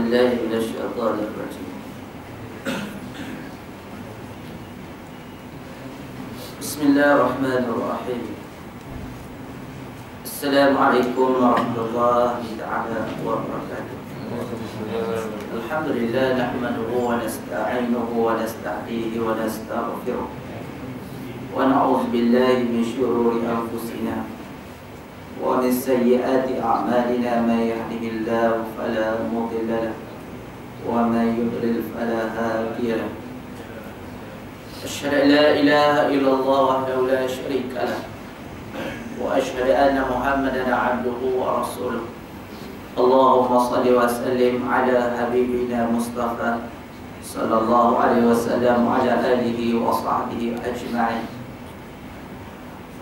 بالله من الشيطان الرجيم. بسم الله الرحمن الرحيم. السلام عليكم ورحمة الله تعالى وبركاته. الحمد لله نحمده ونستعينه ونستهديه ونستغفره ونعوذ بالله من شرور أنفسنا ومن سيئات أعمالنا. من يهده الله فلا مضل له ومن يضلل فلا هادي له. أشهد أن لا إله إلا الله وحده لا شريك له وأشهد أن محمدا عبده ورسوله. اللهم صل وسلم على حبيبنا مصطفى صلى الله عليه وسلم وعلى آله وصحبه أجمعين.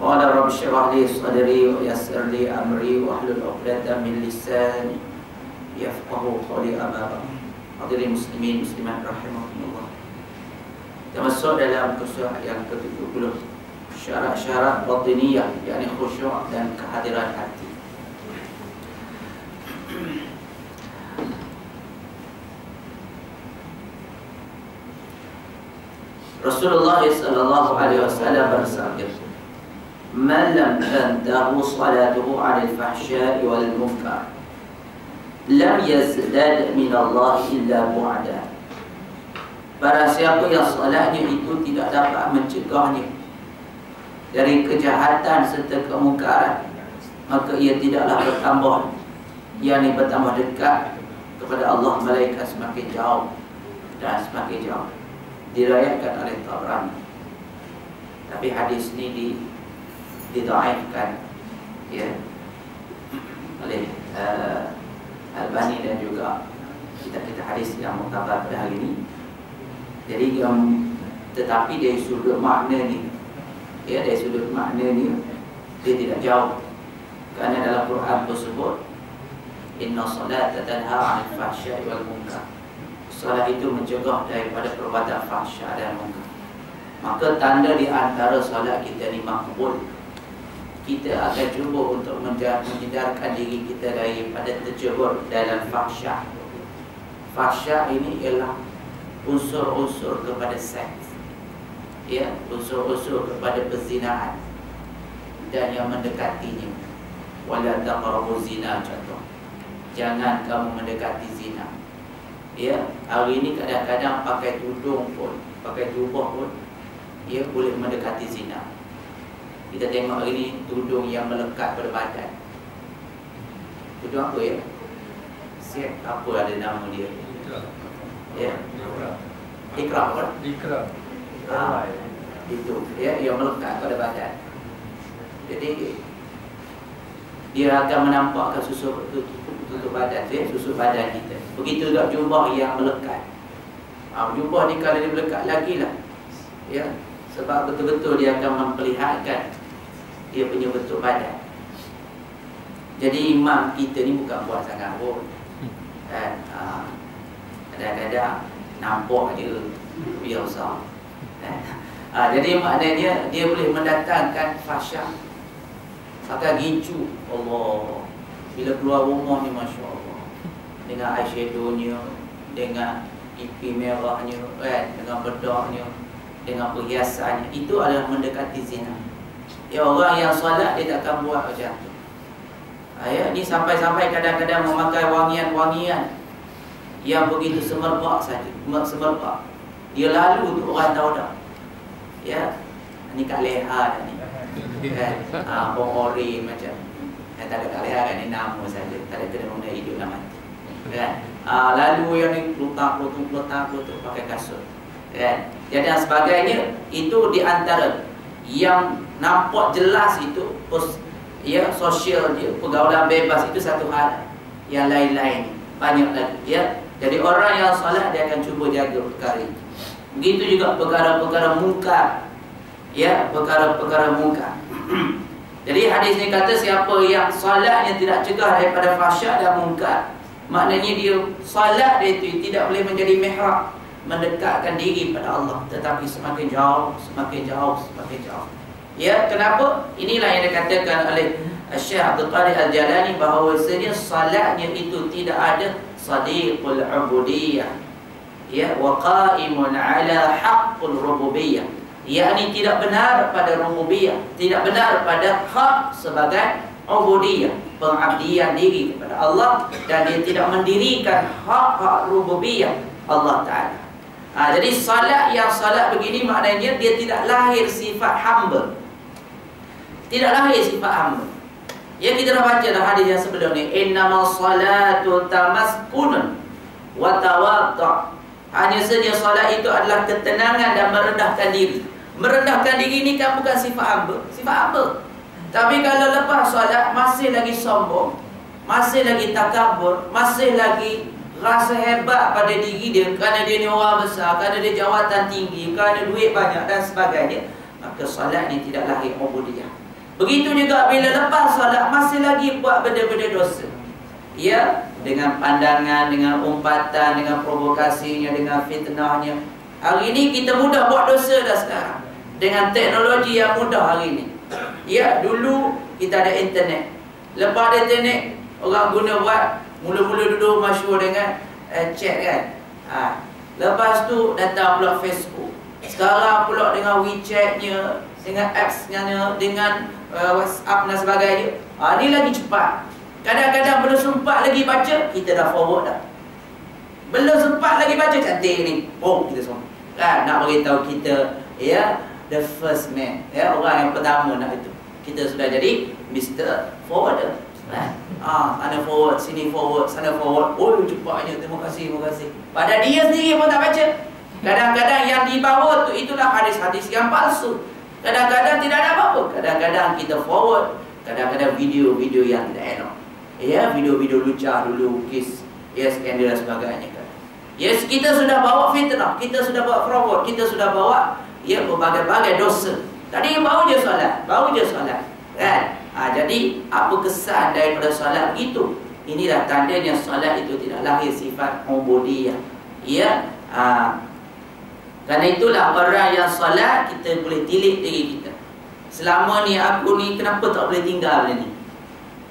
قال رب اشرح لي صدري ويسر لي أمري واحلل عقدة من لساني يفقهوا قولي. أما بعد. Hadirin muslimin muslimat rahimakumullah. Kita masuk dalam kursus yang ke-70, syarat-syarat batiniyah, yakni khusyuk dan kehadiran hati. Rasulullah sallallahu alaihi wasallam bersabda, "Man lam tantahu salatuhu 'anil fahsya'i wal munkar, lam yazdad min Allah illa bu'da." Barang siapa yang salatnya itu tidak dapat mencegahnya dari kejahatan serta kemungkaran, maka ia tidaklah bertambah, yakni bertambah dekat kepada Allah, malaikat semakin jauh dan semakin jauh. Diriwayatkan oleh Tabrani. Tapi hadis ini didhaifkan ya oleh Albani dan juga kita hadis yang muktabar pada hari ini. Jadi tetapi dari sudut makna ni, ya, dari sudut makna ni dia tidak jauh, kerana dalam Quran tersebut, inna salata tanha 'anil fahsya'i wal munkar. Salat itu mencegah daripada perbuatan fahsya dan munkar. Maka tanda di antara salat kita ni makbul, kita akan cuba untuk menghindarkan diri kita daripada terjebur dalam fahsya. Fahsya ini ialah unsur-unsur kepada seks, ya, unsur-unsur kepada perzinaan dan yang mendekatinya. Wala taqrabu zina, contoh, jangan kamu mendekati zina. Ya, hari ini kadang-kadang pakai tudung pun, pakai jubah pun, ia boleh mendekati zina. Kita tengok hari ini tudung yang melekat pada badan. Tudung apa ya? Siap, apa ada nama dia? Ya, ikram kan? Ikram. Itu ya, yang melekat pada badan. Jadi dia akan menampakkan susu tutup badan, ya, susu badan kita. Begitu juga jubah yang melekat. Jubah ni kalau dia melekat lagi lah, ya, sebab betul-betul dia akan memperlihatkan dia punya bentuk badan. Jadi imam kita ni bukan buat sangat pun, kan? Kadang-kadang nampak je biasa. Jadi maknanya dia boleh mendatangkan fahsyah. Akan gincu Allah bila keluar rumah ni, Masya Allah, dengan eyeshadownya, dengan pipi merahnya, kan, dengan bedaknya, dengan perhiasannya. Itu adalah mendekati zina. Ya, orang yang solat dia takkan buat macam tu. Ya, ni sampai-sampai kadang-kadang memakai wangian-wangian yang begitu semerbak saja, semerbak. Dia lalu tu orang tahu dah. Ya, ni kat leha dah ni, kan? Bong ori macam. Tak ada kat leha kan, ni nama saja, tak ada kena guna hidup dan mati, kan? Lalu yang ni letak pakai kasut, kan? Jadi dan sebagainya. Itu di antara yang nampak jelas itu, ya, sosial dia, pergaulan bebas itu satu hal. Yang lain-lain banyak lagi, ya. Jadi orang yang salat dia akan cuba jaga perkara itu. Begitu juga perkara-perkara mungkar, ya, perkara-perkara mungkar. Jadi hadis ni kata siapa yang salatnya tidak cegah daripada fahsya dan mungkar, maknanya dia salat dia itu tidak boleh menjadi mihrab, mendekatkan diri pada Allah, tetapi semakin jauh, semakin jauh, semakin jauh. Ya, kenapa? Inilah yang dikatakan oleh Syekh Abdul Qadir Al-Jalani, bahawasanya salatnya itu tidak ada sadiqul ubudiyah, ya, wa qa'imun ala haqqul rububiyah, yakni tidak benar pada rububiyah, tidak benar pada hak sebagai ubudiyah, pengabdian diri kepada Allah, dan dia tidak mendirikan hak rububiyah Allah Ta'ala. Jadi salat yang salat begini maknanya dia tidak lahir sifat hamba, tidak lahir sifat hamba. Ya, kita dah baca dah hadis yang sebelum ni, innamas salatu tamaskunun wa tawaddu'. Hanya saja salat itu adalah ketenangan dan merendahkan diri. Merendahkan diri ni kan bukan sifat hamba, sifat hamba. Tapi kalau lepas salat masih lagi sombong, masih lagi takabur, masih lagi rasa hebat pada diri dia kerana dia ni orang besar, kerana dia jawatan tinggi, kerana duit banyak dan sebagainya, maka salat ni tidak lahir ubudiyah. Begitu juga bila lepas salat masih lagi buat benda-benda dosa, ya, dengan pandangan, dengan umpatan, dengan provokasinya, dengan fitnahnya. Hari ini kita mudah buat dosa dah sekarang dengan teknologi yang mudah hari ini. Ya, dulu kita ada internet. Lepas ada internet, orang guna buat mula-mula dulu masyhur dengan chat kan. Lepas tu datang pula Facebook. Sekarang pula dengan WeChat-nya, dengan apps-nya, dengan WhatsApp dan sebagainya. Ni lagi cepat. Kadang-kadang belum sempat lagi baca, kita dah forward dah. Belum sempat lagi baca, cantik ni, kita semua kan, nak beritahu kita, ya, the first man, ya, orang yang pertama nak itu. Kita sudah jadi Mr. Forwarder kan? Sana forward, sini forward, sana forward. Oh, cepatnya, terima kasih, terima kasih. Padahal dia sendiri pun tak baca. Kadang-kadang yang dibawa tu itulah hadis-hadis yang palsu. Kadang-kadang tidak ada apa-apa. Kadang-kadang kita forward, kadang-kadang video-video yang tidak elok. Ya, video-video lucah dulu, kes, ya, skandal dan sebagainya kan. Yes, kita sudah bawa fitnah, kita sudah bawa forward, kita sudah bawa, ya, berbagai-bagai dosa. Tadi baru je solat, kan? Jadi apa kesan daripada solat begitu? Inilah tandanya solat itu tidak lahir sifat ubudiyah. Ya, kerana itulah orang yang solat, kita boleh tilik diri kita. Selama ni aku ni kenapa tak boleh tinggal benda ni?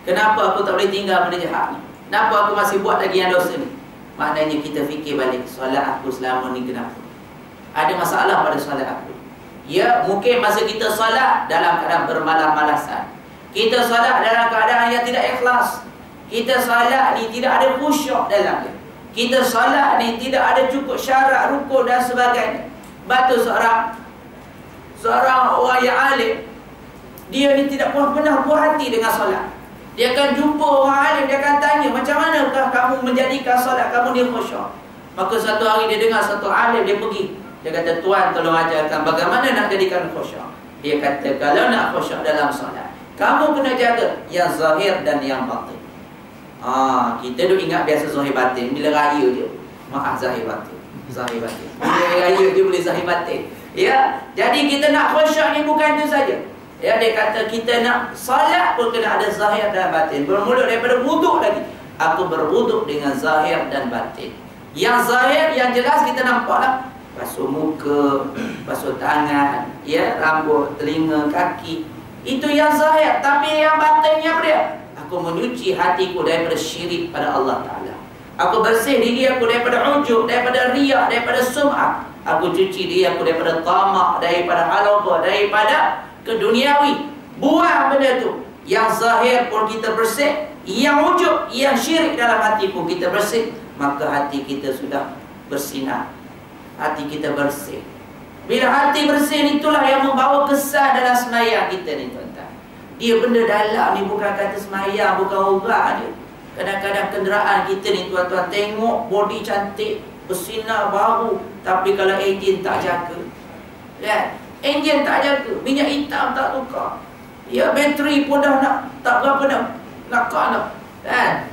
Kenapa aku tak boleh tinggal benda jahat ni? Kenapa aku masih buat lagi yang dosa ni? Maknanya kita fikir balik, solat aku selama ni kenapa? Ada masalah pada solat aku. Ya, mungkin masa kita solat dalam keadaan bermalas-malasan, kita solat dalam keadaan yang tidak ikhlas, kita solat ni tidak ada khusyuk dalamnya, kita solat ni tidak ada cukup syarat, rukun dan sebagainya. Batu seorang orang yang alim, dia ni tidak pernah puas hati dengan solat. Dia akan jumpa orang alim, dia akan tanya, macam manakah kamu menjadikan solat kamu ni khusyuk? Maka satu hari dia dengar satu alim, dia pergi, dia kata, tuan tolong ajarkan bagaimana nak jadikan khusyuk. Dia kata, kalau nak khusyuk dalam solat, kamu kena jaga yang zahir dan yang batin. Kita duk ingat biasa zahir batin, bila raya je, maaf, zahir batin, zahir batin. Bila raya je boleh zahir batin. Ya, jadi kita nak khusyuk ni bukan itu saja. Ya, dia kata kita nak salat pun kena ada zahir dan batin. Bermula daripada wuduk lagi. Aku berwuduk dengan zahir dan batin. Yang zahir, yang jelas kita nampaklah, basuh muka, basuh tangan, ya, rambut, telinga, kaki. Itu yang zahir. Tapi yang batinnya apa dia? Aku menyuci hatiku daripada syirik pada Allah Ta'ala. Aku bersih diri aku daripada ujub, daripada riak, daripada sum'ah. Aku cuci diri aku daripada tamak, daripada halabah, daripada keduniawi. Buang benda tu. Yang zahir pun kita bersih, yang ujub, yang syirik dalam hati pun kita bersih, maka hati kita sudah bersinar, hati kita bersih. Bila hati bersih, itulah yang membawa kesan dalam semayang kita ni, tuan-tuan. Dia benda dalam ni, bukan kata semayang, bukan orang je. Kadang-kadang kenderaan kita ni, tuan-tuan, tengok body cantik, bersinar, baru, tapi kalau enjin tak jaga, kan? Enjin tak jaga, minyak hitam tak tukar, ya, bateri pun dah tak berapa nak kalah, kan?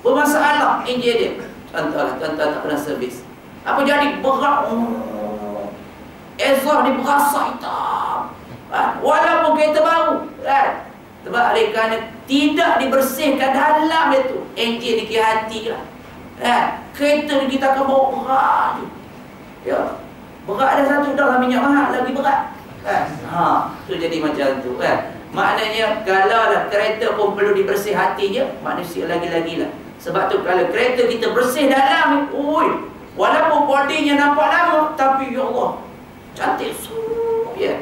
Bermasalah enjin dia. Contohlah, tuan-tuan tak pernah servis, apa jadi? Berat, exhaust ni berasa hitam, kan? Walaupun kereta baru, kan? Sebab kerana tidak dibersihkan dalam itu, enjin ni ke hati lah, kan? Kereta ni kita akan bawa berat je, ya. Berat ada satu, dah lah minyak mahal, lagi berat, kan? Tu jadi macam tu, kan? Maknanya kalau lah kereta pun perlu dibersih hatinya, manusia lagi-lagilah Sebab tu kalau kereta kita bersih dalam, walaupun bodinya nampak lama, tapi ya Allah, cantik ya.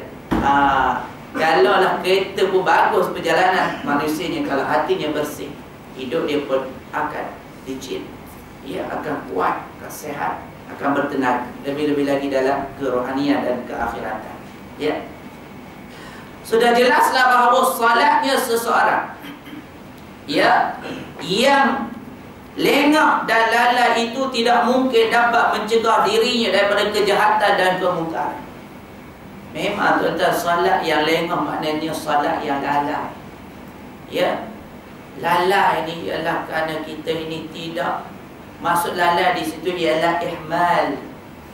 Kalaulah kereta pun bagus perjalanan manusianya, kalau hatinya bersih, hidup dia pun akan licin. Ia akan kuat, akan sehat, akan bertenaga. Lebih-lebih lagi dalam kerohanian dan keakhiratan. Ya. Sudah jelaslah bahawa salatnya seseorang, ya, yang lengah dan lalai itu tidak mungkin dapat mencegah dirinya daripada kejahatan dan kemungkaran. Memang tuan-tuan, salat yang lengah maknanya salat yang lalai. Ya. Lalai ini ialah kerana kita ini tidak, maksud lalai di situ ialah ihmal.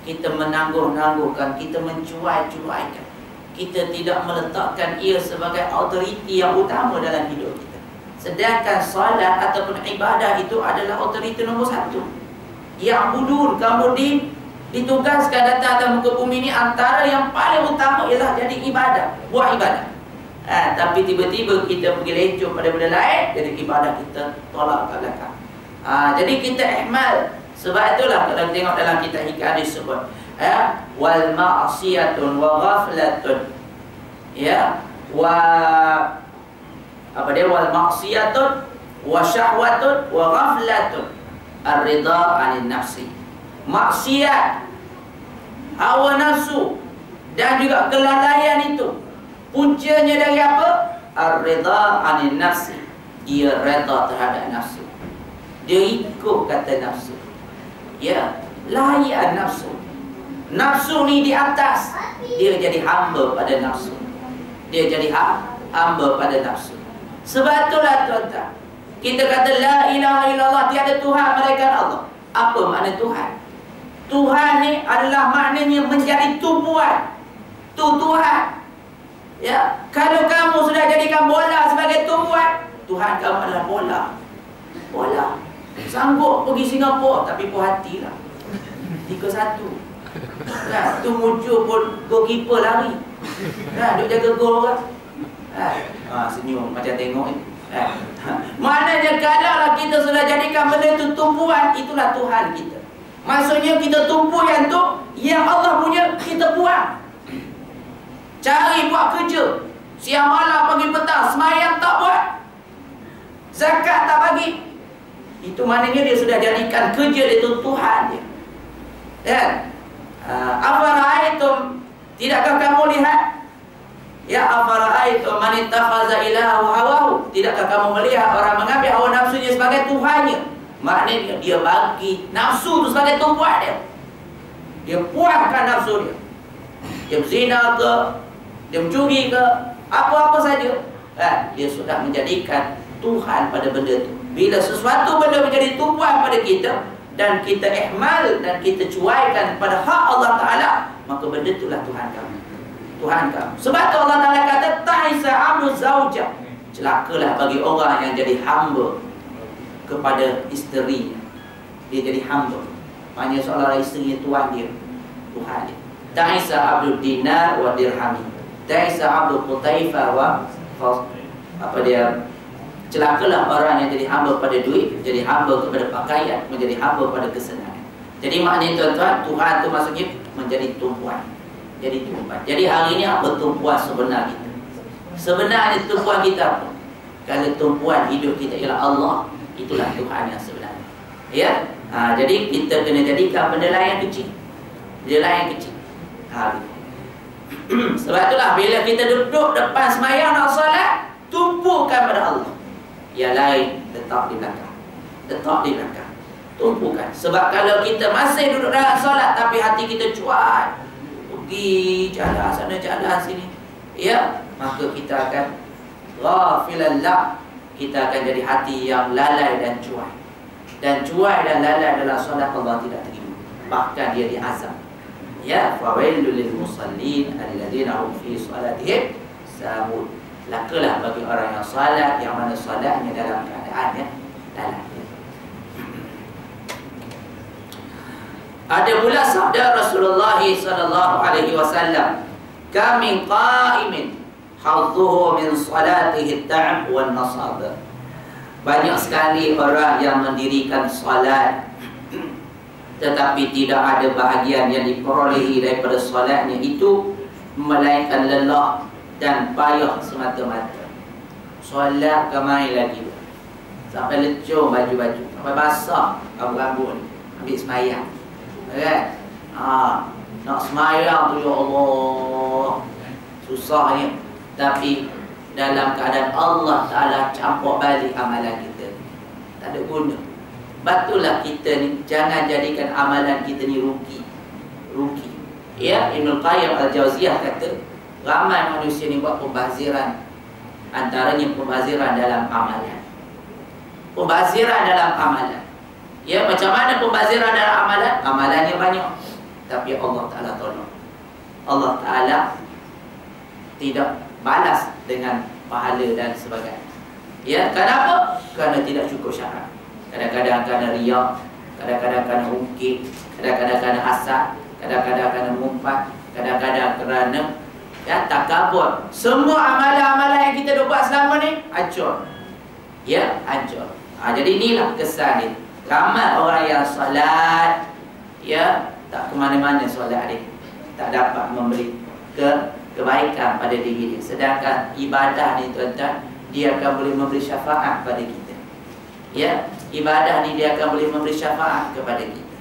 Kita menangguh-nangguhkan, kita mencuai-cuaikan. Kita tidak meletakkan ia sebagai autoriti yang utama dalam hidup kita. Sedangkan salat ataupun ibadah itu adalah autoriti nombor satu. Yang budul, kamu ditugaskan datang atas muka bumi ini, antara yang paling utama ialah jadi ibadah, buat ibadah. Tapi tiba-tiba kita pergi lencur pada benda lain, jadi ibadah kita tolak ke belakang. Jadi kita ihmal. Sebab itulah kalau kita tengok dalam kitab hikayat disebut, wal ma'siyatun wa ghaflatun, ya, wal ma'siyatun wa syahwatun wa ghaflatun ar-ridha 'anil nafsi. Maksiat, hawa nafsu dan juga kelalaian itu puncanya dari apa? Ar-ridha 'anil nafsi. Dia redha terhadap nafsu. Dia ikut kata nafsu. Ya, layan nafsu. Nafsu ni di atas, dia jadi hamba pada nafsu. Dia jadi hamba pada nafsu. Sebab itulah tuan-tuan, kita kata la ilaha illallah, tiada Tuhan melainkan Allah. Apa makna Tuhan? Tuhan ni adalah maknanya menjadi tumpuan. Tuhan. Ya, kalau kamu sudah jadikan bola sebagai tumpuan, Tuhan kamu adalah bola. Sanggup pergi Singapura, tapi puas hati lah 3-1. Tu muncul pun goalkeeper lari. Duk jaga gol orang. Senyum macam tengok ni. Maknanya kalau kita sudah jadikan benda itu tumpuan, itulah Tuhan kita. Maksudnya kita tumpu yang tu, yang Allah punya kita buang. Cari buat kerja, siang malam pagi petang, semayang tak buat, zakat tak bagi. Itu maknanya dia sudah jadikan kerja itu Tuhan dia. Dan afara'aitum, tidakkah kamu lihat? Ya, afara'aitum man ittakhadha ilahahu hawahu, tidakkah kamu melihat orang mengambil hawa nafsunya sebagai Tuhannya? Maknanya dia bagi nafsu itu sebagai tumpuan dia. Dia puaskan nafsu dia. Dia berzina ke, dia mencuri ke, apa-apa saja, dia sudah menjadikan Tuhan pada benda itu. Bila sesuatu benda menjadi tumpuan pada kita dan kita ihmal dan kita cuaikan pada hak Allah Ta'ala, maka benda itulah Tuhan kamu. Tuhan kamu. Sebab tu Allah Ta'ala kata ta'isa 'abdu zaujah. Celakalah bagi orang yang jadi hamba kepada isterinya. Dia jadi hamba. Maknanya seolah-olah isterinya tuan dia, Tuhan dia. Ta'isa 'abdu dinar wa dirhami. Ta'isa 'abdu qutaifah wa celakalah orang yang jadi hamba pada duit, jadi hamba kepada pakaian, menjadi hamba pada kesenangan. Jadi maknanya tuan-tuan, Tuhan tu maksudnya menjadi tumpuan. Jadi tumpuan. Jadi hari ini apa tumpuan sebenar kita? Sebenarnya tumpuan kita apa? Kalau tumpuan hidup kita ialah Allah, itulah Tuhan yang sebenarnya. Ya. Jadi kita kena jadikan benda lain yang kecil. Benda lain yang kecil. Sebab itulah bila kita duduk depan sembahyang nak solat, tumpukan pada Allah. Yang lain letak di belakang. Letak di belakang. Tumpukan. Sebab kalau kita masih duduk dalam solat tapi hati kita cuat, pergi jalan sana jalan sini, ya, maka kita akan ghafilallah. Kita akan jadi hati yang lalai dan cuai. Dan cuai dan lalai adalah solat Allah tidak terima. Bahkan dia diazab. Ya, fawailul lil musallin alladziina hum fi salatihim sahun. Lakalah bagi orang yang salat, yang mana salatnya dalam keadaan lalai. Ada pula sabda Rasulullah sallallahu alaihi wasallam, "Kam min qa'imin hadduhu min salatihi at-ta'ab wan nasab." Banyak sekali orang yang mendirikan solat tetapi tidak ada bahagian yang diperolehi daripada solatnya itu melainkan lelah dan payah semata-mata. Solat kemai lagi sampai lecur baju-baju, sampai basah rambut-rambut ni, ambil semayang kan? Nak semayang tu ya Allah susahnya. Tapi dalam keadaan Allah Ta'ala campur balik amalan kita, tak ada guna. Betullah kita ni jangan jadikan amalan kita ni rugi. Ya, Ibnul Qayyim Al-Jauziyah kata ramai manusia ni buat pembaziran. Antaranya pembaziran dalam amalan. Pembaziran dalam amalan. Ya, macam mana pembaziran dalam amalan? Amalannya banyak, tapi Allah Ta'ala tolong. Allah Ta'ala tidak balas dengan pahala dan sebagainya. Ya, kenapa? Kerana tidak cukup syarat. Kadang-kadang kerana riak, kadang-kadang kerana ungkit, kadang-kadang kerana hasad, kadang-kadang kerana mumpat, kadang-kadang kerana takabur. Semua amalan-amalan yang kita buat selama ni hancur. Ya, hancur. Jadi inilah kesan dia. Ramai orang yang solat, ya, tak ke mana-mana solat dia, tak dapat memberi kebaikan pada diri dia. Sedangkan ibadah ni tuan-tuan, dia akan boleh memberi syafaat pada kita. Ya, ibadah ni dia akan boleh memberi syafaat kepada kita.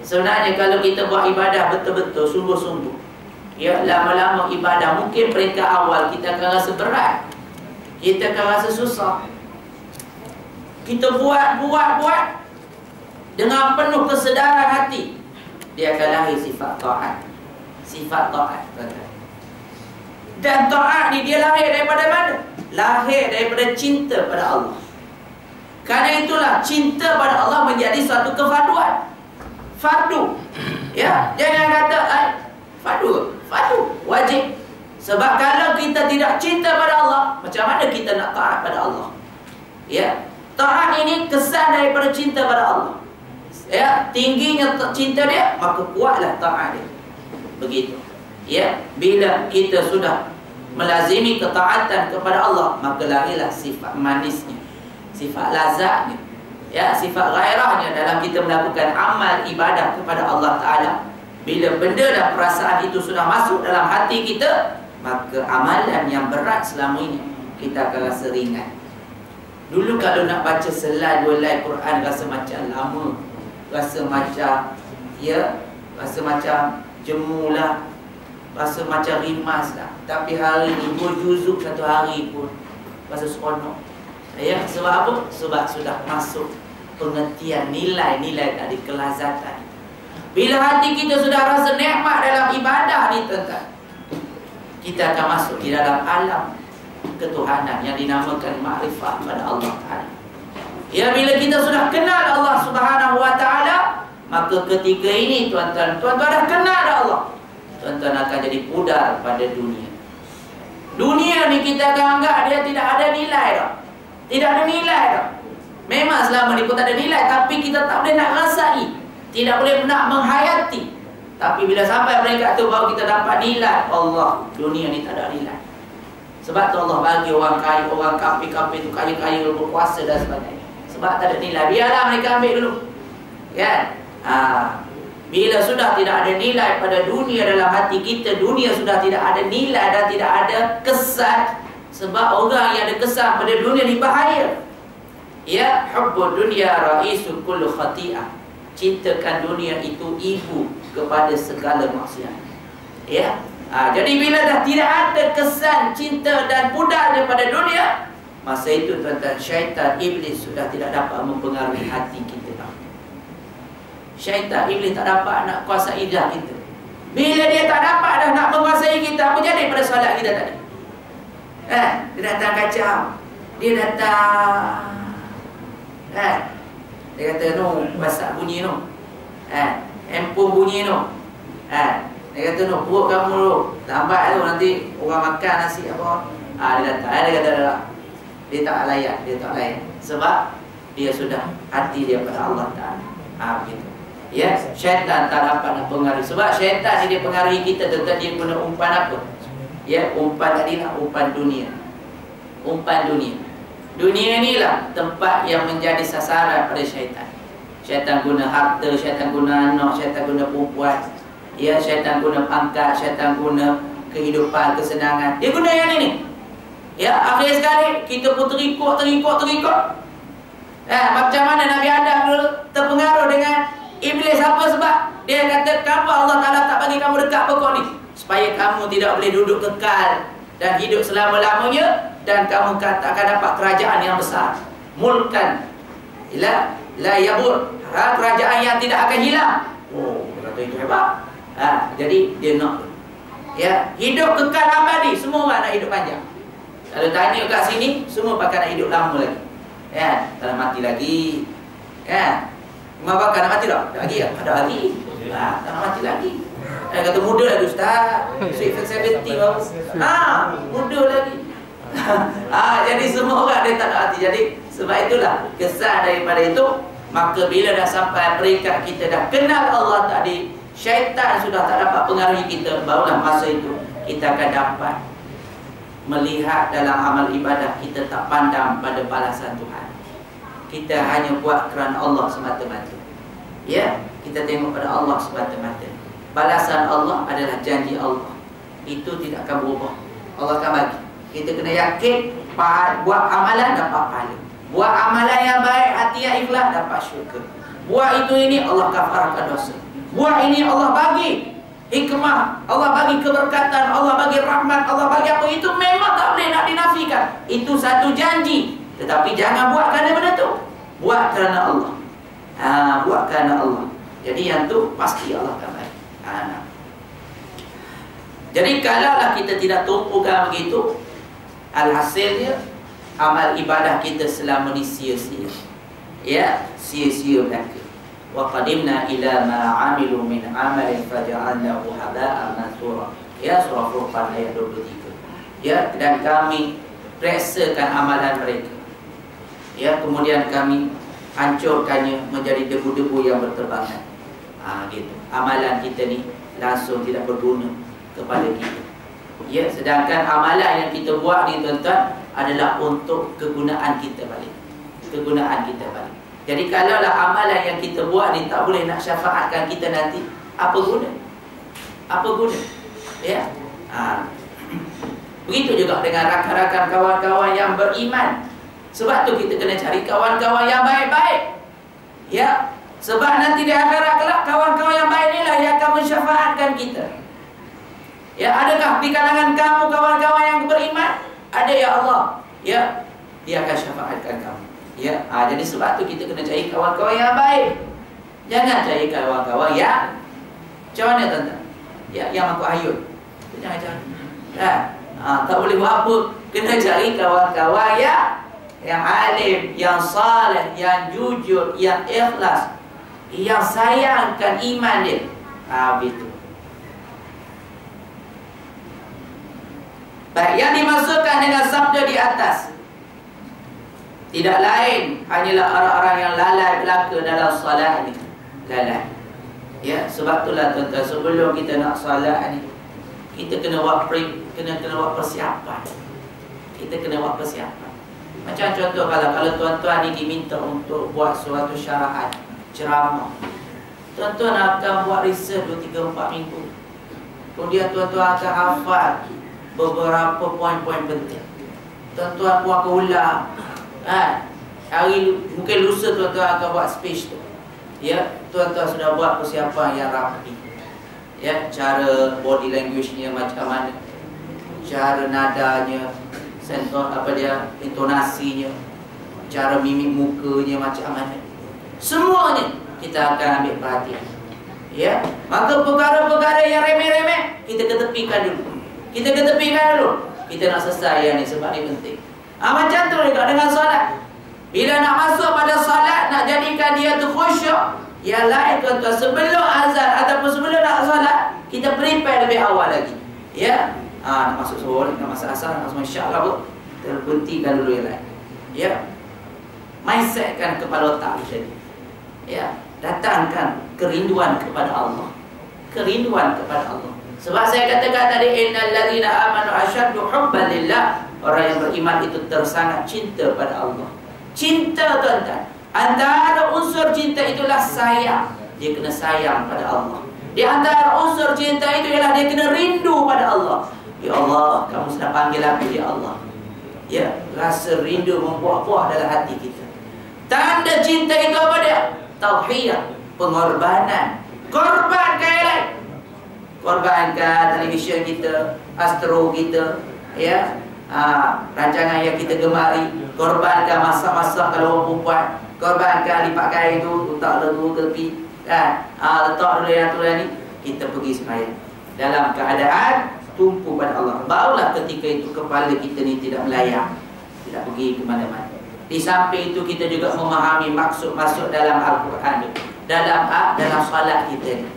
Sebenarnya kalau kita buat ibadah betul-betul sungguh-sungguh, ya, lama-lama ibadah, mungkin peringkat awal kita akan rasa berat, kita akan rasa susah. Kita buat dengan penuh kesedaran hati, dia akan lahir sifat taat. Sifat taat, tuan-tuan. Dan taat ni dia lahir daripada mana? Lahir daripada cinta pada Allah. Karena itulah cinta pada Allah menjadi suatu kefarduan. Fardu. Ya, jangan kata fardu, wajib. Sebab kalau kita tidak cinta pada Allah, macam mana kita nak taat pada Allah? Ya, taat ini kesan daripada cinta pada Allah. Ya, tingginya cinta dia, maka kuatlah taat dia. Begitu. Ya, bila kita sudah melazimi ketaatan kepada Allah, maka lahirlah sifat manisnya, sifat lazatnya, ya, sifat gairahnya dalam kita melakukan amal ibadah kepada Allah Ta'ala. Bila benda dan perasaan itu sudah masuk dalam hati kita, maka amalan yang berat selama ini kita akan rasa ringan. Dulu kalau nak baca selai dua lai Quran rasa macam lama, rasa macam, ya, rasa macam jemulah, rasa macam rimas lah. Tapi hari ni 2 juzuk satu hari pun rasa seronok. Ya, sebab apa? Sebab sudah masuk pengertian nilai-nilai tadi, kelazatan. Bila hati kita sudah rasa nikmat dalam ibadah ni, tuan-tuan, kita akan masuk di dalam alam ketuhanan yang dinamakan makrifat pada Allah Ta'ala. Ya, bila kita sudah kenal Allah Subhanahu Wa Ta'ala, maka ketika ini tuan-tuan dah kenal Allah, tuan-tuan akan jadi pudar pada dunia. Dunia ni kita akan anggap dia tidak ada nilai dah. Tidak ada nilai dah. Memang selama ni pun tak ada nilai, tapi kita tak boleh nak rasai, tidak boleh nak menghayati. Tapi bila sampai peringkat tu baru kita dapat nilai Allah. Dunia ni tak ada nilai. Sebab tu Allah bagi orang kaya, orang kafir tu kaya-kaya, berkuasa dan sebagainya. Sebab tak ada nilai, biarlah mereka ambil dulu. Kan? Bila sudah tidak ada nilai pada dunia dalam hati kita, dunia sudah tidak ada nilai dan tidak ada kesan. Sebab orang yang ada kesan pada dunia ni bahaya. Ya, hubbud dunya ra'isu kullu khati'ah. Cintakan dunia itu ibu kepada segala maksiat. Ya. Jadi bila dah tidak ada kesan cinta dan pudar daripada dunia, masa itu tuan-tuan, syaitan iblis sudah tidak dapat mempengaruhi hati kita dah. Syaitan iblis tak dapat nak kuasai dah kita. Bila dia tak dapat dah nak menguasai kita, apa jadi pada solat kita tadi? Dia datang kacau, dia datang, dia kata no, WhatsApp bunyi no, handphone bunyi no, dia kata no, perut kamu tu lambat tu, nanti orang makan nasi apa. Dia datang, dia kata dia tak layak, sebab dia sudah hati dia pada Allah Ta'ala. Begitu. Ya, syaitan tak dapat nak pengaruhi. Sebab syaitan ni dia pengaruhi kita, tentu dia guna umpan apa? Ya, umpan tadi lah, umpan dunia. Umpan dunia. Dunia inilah tempat yang menjadi sasaran pada syaitan. Syaitan guna harta, syaitan guna anak, syaitan guna perempuan, ya, syaitan guna pangkat, syaitan guna kehidupan, kesenangan. Dia guna yang ini. Ya, akhir sekali kita pun terikut. Macam mana Nabi Adam dulu terpengaruh dengan iblis, apa sebab? Dia kata, kenapa Allah Ta'ala tak bagi kamu dekat pokok ni? Supaya kamu tidak boleh duduk kekal dan hidup selama-lamanya, dan kamu akan dapat kerajaan yang besar. Mulkan la yabur, kerajaan yang tidak akan hilang. Oh, dia kata itu hebat. Jadi dia nak, ya, hidup kekal abadi. Semua orang nak hidup panjang. Kalau tanya kat sini, semua pakai nak hidup lama lagi. Ya, tak nak mati lagi. Ya, Imam Bakar nak mati tak? Tak lagi ya? Ada lagi. Tak nak mati lagi. Kata muda lagi Ustaz. Sweet 70 baru. Muda lagi. Jadi semua orang dia tak nak mati. Jadi sebab itulah kesan daripada itu. Maka bila dah sampai peringkat kita dah kenal Allah tadi, syaitan sudah tak dapat pengaruhi kita, barulah masa itu kita akan dapat melihat dalam amal ibadah kita tak pandang pada balasan Tuhan. Kita hanya buat kerana Allah semata-mata. Ya, kita tengok pada Allah semata-mata. Balasan Allah adalah janji Allah. Itu tidak akan berubah. Allah akan bagi. Kita kena yakin, buat amalan dapat pahala. Buat amalan yang baik, hati yang ikhlas, dapat syurga. Buat itu ini, Allah kafarkan dosa. Buat ini, Allah bagi hikmah, Allah bagi keberkatan, Allah bagi rahmat, Allah bagi apa. Itu memang tak boleh nak dinafikan. Itu satu janji. Tetapi jangan buat kerana benda tu. Buat kerana Allah. Buat kerana Allah. Jadi yang tu pasti Allah akan bagi. Jadi kalaulah kita tidak tumpukan begitu, alhasilnya amal ibadah kita selama ni sia-sia. Ya, sia-sia belaka. Wa qadimna ila ma 'amilu min 'amalin faj'alnahu haba'an mansura. Ya, surah Furqan ayat 23. Ya, dan kami reksakan amalan mereka. Ya, kemudian kami hancurkannya menjadi debu-debu yang berterbangan. Gitu. Amalan kita ni langsung tidak berguna kepada kita. Ya, sedangkan amalan yang kita buat ni tuan-tuan adalah untuk kegunaan kita balik. Kegunaan kita balik. Jadi kalaulah amalan yang kita buat ni tak boleh nak syafaatkan kita nanti, apa guna? Apa guna? Ya. Begitu juga dengan rakan-rakan, kawan-kawan yang beriman. Sebab tu kita kena cari kawan-kawan yang baik-baik. Ya. Sebab nanti di akhirat kelak kawan-kawan yang baik inilah yang akan mensyafaatkan kita. Ya, adakah di kalangan kamu kawan-kawan yang beriman? Ada ya Allah. Ya, dia akan syafaatkan kamu. Ya, jadi sebab tu kita kena cari kawan-kawan yang baik. Jangan cari kawan-kawan yang macam mana tuan-tuan? Ya, yang aku ayun. Jangan cari. Tak boleh buat apa. Kena cari kawan-kawan yang alim, yang saleh, yang jujur, yang ikhlas, yang sayangkan iman dia. Begitu. Baik, yang dimaksudkan dengan sabda di atas tidak lain hanyalah orang-orang yang lalai belaka dalam solat ni. Lalai. Ya, sebab itulah tuan-tuan, sebelum kita nak solat ni, kita kena buat persiapan. Kita kena buat persiapan. Macam contoh kalau tuan-tuan ni diminta untuk buat suatu syarahan ceramah, tuan-tuan akan buat research 2-3-4 minggu. Kemudian tuan-tuan akan hafal beberapa poin-poin penting. Tuan-tuan pun akan ulang. Hari mungkin lusa tuan-tuan akan buat speech tu. Ya, tuan-tuan sudah buat persiapan yang rapi. Ya, cara body language-nya macam mana, cara nadanya, intonasinya, cara mimik mukanya macam mana. Semuanya kita akan ambil perhatian. Ya, maka perkara-perkara yang remeh-remeh kita ketepikan dulu. Kita ketepikan dulu. Kita nak selesai yang ni sebab ni penting. Macam tu juga dengan solat. Bila nak masuk pada solat, nak jadikan dia tu khusyuk, yang lain tuan-tuan, sebelum azan ataupun sebelum nak solat, kita prepare lebih awal lagi. Ya, nak masuk solat, nak masuk asar, nak masuk insya-Allah pun terhentikan dulu yang lain. Ya, mindsetkan kepala otak kita ni. Ya, datangkan kerinduan kepada Allah. Kerinduan kepada Allah. Sebab saya katakan tadi, innal ladzina amanu asyaddu hubban lillah. Orang yang beriman itu tersangat cinta pada Allah. Cinta, tuan-tuan, antara unsur cinta itulah sayang. Dia kena sayang pada Allah. Di antara unsur cinta itu ialah dia kena rindu pada Allah. Ya Allah, kamu sudah panggil aku, ya Allah. Ya, rasa rindu membuah-buah dalam hati kita. Tanda cinta itu apa dia? Tauhiyah, pengorbanan. Korbankan yang lain. Korbankan televisyen kita, astro kita, ya, rancangan yang kita gemari. Korbankan masak-masak kalau orang perempuan. Korbankan lipat kain itu, letak dulu ke tepi, letak dulu yang tu ni. Kita pergi sembahyang dalam keadaan tumpu pada Allah. Barulah ketika itu kepala kita ni tidak melayang, tidak pergi ke mana-mana. Di samping itu kita juga memahami maksud-maksud dalam Al-Quran, dalam solat kita ni.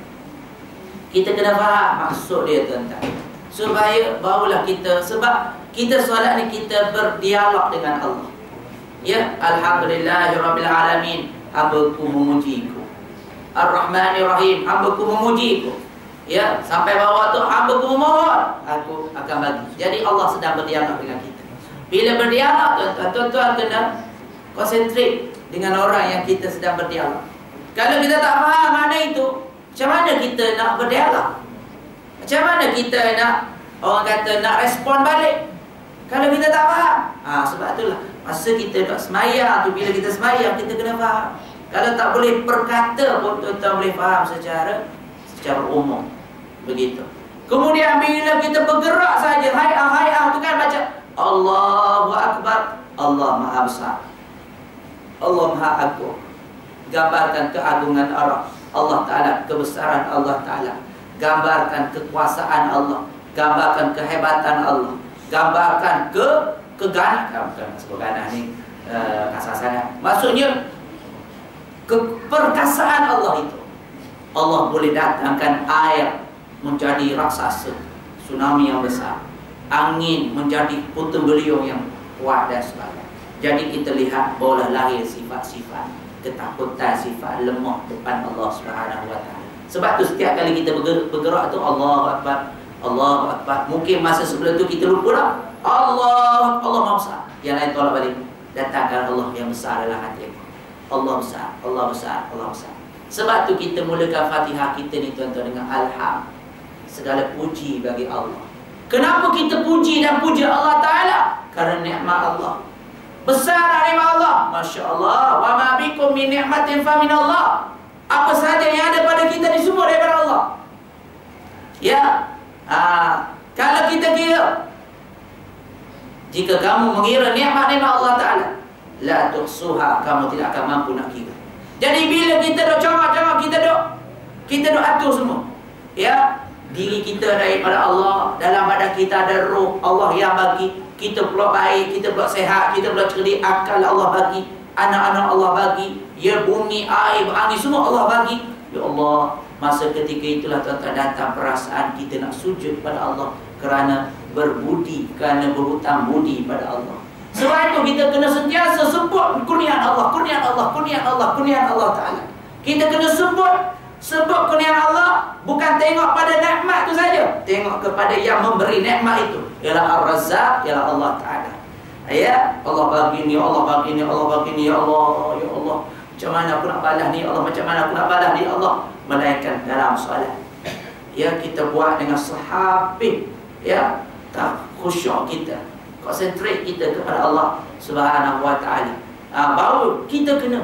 Kita kena faham maksud dia, tuan-tuan, supaya barulah kita, sebab kita solat ni kita berdialog dengan Allah. Ya, alhamdulillahirabbil alamin, hamba-Ku memuji-Ku. Ar-Rahmanir Rahim, hamba-Ku memuji-Ku. Ya, sampai bawah tu hamba-Ku memohon, aku akan bagi. Jadi Allah sedang berdialog dengan kita. Bila berdialog, tuan-tuan kena konsentrate dengan orang yang kita sedang berdialog. Kalau kita tak faham mana itu, macam mana kita nak berdialog? Macam mana kita nak, orang kata, nak respon balik kalau kita tak faham? Sebab itulah masa kita nak semayang tu, bila kita semayang kita kena faham. Kalau tak boleh perkata pun tuan-tuan boleh faham secara umum. Begitu. Kemudian bila kita bergerak saja, hai tu kan baca Allahu Akbar, Allah Maha Besar, Allah Maha Agung. Gambarkan keagungan Allah Ta'ala, kebesaran Allah Ta'ala. Gambarkan kekuasaan Allah, gambarkan kehebatan Allah, gambarkan keganahan. Keganahan ni kasar sangat. Maksudnya keperkasaan Allah itu. Allah boleh datangkan air menjadi raksasa, tsunami yang besar, angin menjadi puting beliung yang kuat dan sebagainya. Jadi kita lihat barulah lahir sifat-sifat ketakutan, sifat lemah depan Allah Subhanahu Wa Taala. Sebab tu setiap kali kita bergerak tu Allahu Akbar, Allahu Akbar. Mungkin masa sebelum tu kita lupa dah. Allah Maha Besar. Yang lain tolak balik. Datangkan Allah yang besar dalam hati. Allah besar, Allah besar, Allah besar. Sebab tu kita mulakan Fatihah kita ni, tuan-tuan, dengan Alhamd. Segala puji bagi Allah. Kenapa kita puji dan puja Allah Ta'ala? Kerana nikmat Allah. Besar nikmat Allah. Masya Allah. Wa ma bikum min ni'matin fa min Allah. Apa sahaja yang ada pada kita ni semua daripada Allah. Ya. Kalau kita kira, jika kamu mengira nikmat-nikmat Allah Ta'ala, la tuhsuha, kamu tidak akan mampu nak kira. Jadi bila kita dok congak-congak, kita dok atur semua. Ya. Diri kita daripada Allah, dalam badan kita ada roh Allah yang bagi. Kita pula baik, kita pula sehat, kita pula cerdik, akal Allah bagi, anak-anak Allah bagi, ya, bumi, air, angin, semua Allah bagi. Ya Allah, masa ketika itulah tuan-tuan datang perasaan kita nak sujud pada Allah kerana berbudi, kerana berhutang budi pada Allah. Sebab itu kita kena sentiasa sebut kurniaan Allah, kurniaan Allah, kurniaan Allah, kurniaan Allah Ta'ala. Kita kena sebut kurniaan Allah, bukan tengok pada nikmat tu saja, tengok kepada yang memberi nikmat itu, ialah Ar-Razzaq, ialah Allah Ta'ala. Ya, Allah bagi ni, Allah bagi ni, Allah bagi ni, ya Allah, ya Allah. Macam mana aku nak balas ni, Allah, macam mana aku nak balas ni, Allah. Melainkan dalam solat, ya, kita buat dengan sehabis, ya, tak khusyuk kita, konsentrate kita kepada Allah Subhanahu Wa Ta'ala. Baru kita kena.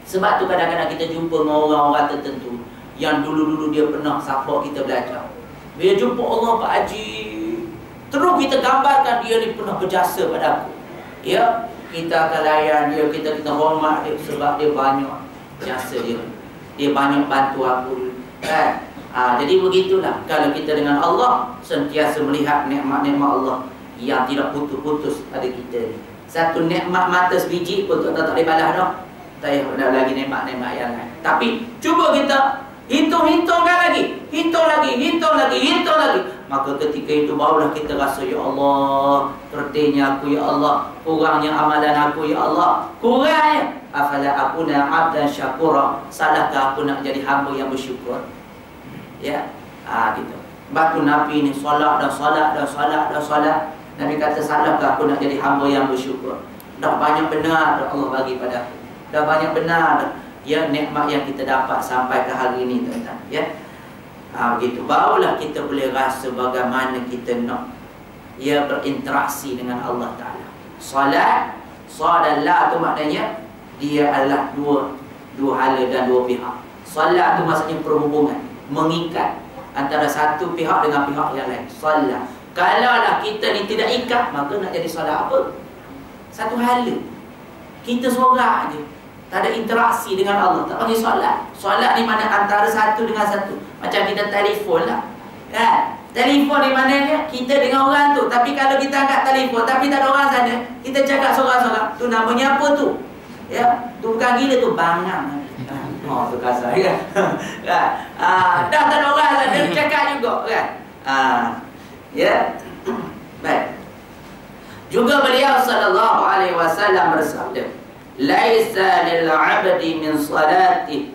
Sebab tu kadang-kadang kita jumpa dengan orang-orang tertentu yang dulu-dulu dia pernah support kita belajar. Bila jumpa Allah, Pak Haji, terus kita gambarkan dia ni pernah berjasa pada aku. Ya, kita akan layan dia, kita hormat dia sebab dia banyak jasa dia. Dia banyak bantu aku. Kan? Jadi begitulah kalau kita dengan Allah sentiasa melihat nikmat-nikmat Allah yang tidak putus-putus pada kita ni. Satu nikmat mata sebiji pun tak boleh balas dah. Tak payah lagi nikmat-nikmat yang lain. Tapi cuba kita hitungkan lagi, hitung lagi. Maka ketika itu barulah kita rasa, ya Allah, tertinya aku, ya Allah, kurangnya amalan aku, ya Allah, kurangnya. Afala akuna abdan syakura, salahkah aku nak jadi hamba yang bersyukur? Ya, gitu. Batu Nabi ni solat. Nabi kata, salahkah aku nak jadi hamba yang bersyukur? Dah banyak benar dah Allah bagi pada aku. Dah banyak benar ya nikmat yang kita dapat sampai ke hari ini, tuan-tuan. Ya, begitu. Barulah kita boleh rasa bagaimana kita nak berinteraksi dengan Allah Ta'ala. Salat tu maknanya dia adalah dua hala dan dua pihak. Salat tu maksudnya perhubungan, mengikat antara satu pihak dengan pihak yang lain. Salat. Kalaulah kita ni tidak ikat, maka nak jadi salat apa? Satu hala. Kita sorak je, tak ada interaksi dengan Allah, tak panggil solat. Solat ni mana antara satu dengan satu. Macam kita telefon lah, kan? Telefon ni maknanya kita dengan orang tu. Tapi kalau kita angkat telefon tapi tak ada orang sana, kita cakap sorak-sorak, tu namanya apa tu? Ya, tu bukan gila, tu bangang. Oh, tu kasar kan? Dah tak ada orang sana, cakap juga kan? Ya. Baik. Juga beliau sallallahu alaihi wasallam bersabda, laisa lil 'abdi min salatihi,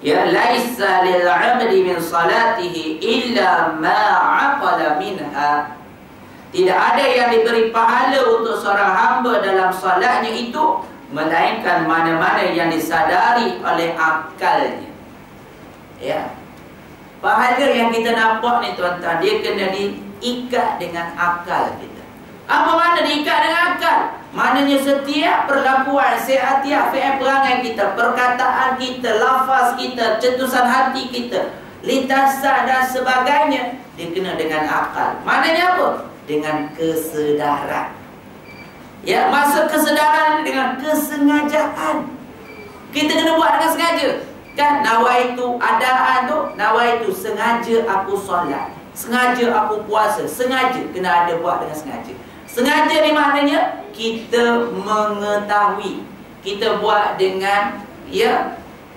ya, laisa lil 'abdi min salatihi illa ma 'aqala minha. Tidak ada yang diberi pahala untuk seorang hamba dalam salatnya itu melainkan mana-mana yang disadari oleh akalnya. Ya. Pahala yang kita nampak ni, tuan-tuan, dia kena diikat dengan akal kita. Apa makna diikat dengan akal? Maknanya setiap perlakuan, setiap fi'il perangai kita, perkataan kita, lafaz kita, cetusan hati kita, lintasan dan sebagainya, dia kena dengan akal. Maknanya apa? Dengan kesedaran. Ya, maksud kesedaran dengan kesengajaan. Kita kena buat dengan sengaja. Kan nawaitu adaan tu, nawaitu sengaja aku solat, sengaja aku puasa, sengaja, kena ada buat dengan sengaja. Sengaja ni maknanya kita mengetahui, kita buat dengan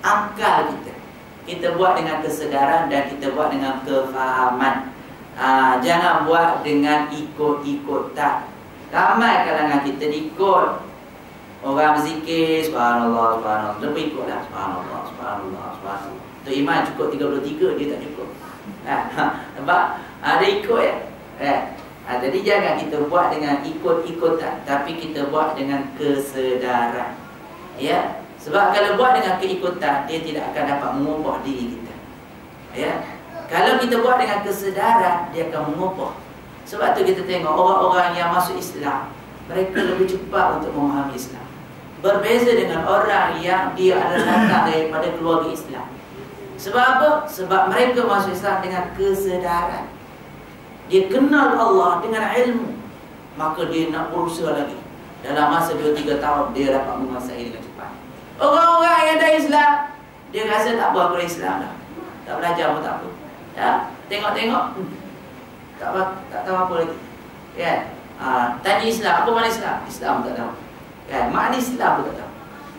akal kita. Kita buat dengan kesedaran dan kita buat dengan kefahaman. Jangan buat dengan ikut-ikutan. Ramai kalangan kita ikut orang berzikir, subhanallah, subhanallah, lepas ikutlah, subhanallah, subhanallah, subhanallah. Untuk iman cukup 33, dia tak cukup. Nampak? Ada ikut ya. Jadi jangan kita buat dengan ikut-ikutan, tapi kita buat dengan kesedaran. Ya. Sebab kalau buat dengan keikutan, dia tidak akan dapat mengubah diri kita. Ya. Kalau kita buat dengan kesedaran, dia akan mengubah. Sebab tu kita tengok orang-orang yang masuk Islam, mereka lebih cepat untuk memahami Islam. Berbeza dengan orang yang dia adalah datang daripada keluarga Islam. Sebab apa? Sebab mereka masuk Islam dengan kesedaran. Dia kenal Allah dengan ilmu, maka dia nak berusaha lagi. Dalam masa 2-3 tahun dia dapat menguasai dengan cepat. Orang-orang yang dah Islam, dia rasa tak apa aku dah Islam dah, tak belajar pun tak apa. Ya, tengok-tengok tak tahu apa lagi. Kan? Tanya Islam, apa makna Islam? Islam tak tahu. Kan? Makna Islam pun tak tahu.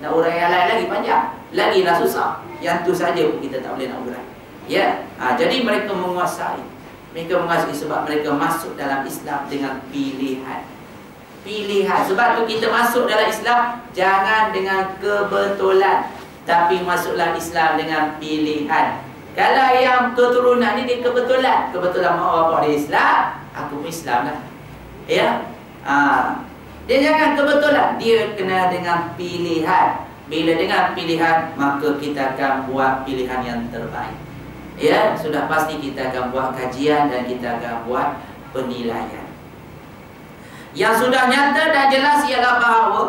Nak uraian yang lain lagi panjang, lagi lah susah. Yang tu saja pun kita tak boleh nak uraian. Ya, jadi mereka menguasai. Mereka menguasai sebab mereka masuk dalam Islam dengan pilihan. Pilihan. Sebab tu kita masuk dalam Islam jangan dengan kebetulan, tapi masuklah Islam dengan pilihan. Kalau yang keturunan ni dia kebetulan, kebetulan mak bapak dia Islam, aku pun Islam lah. Ya. Dia jangan kebetulan, dia kena dengan pilihan. Bila dengan pilihan, maka kita akan buat pilihan yang terbaik. Ya, sudah pasti kita akan buat kajian dan kita akan buat penilaian. Yang sudah nyata dan jelas ialah bahawa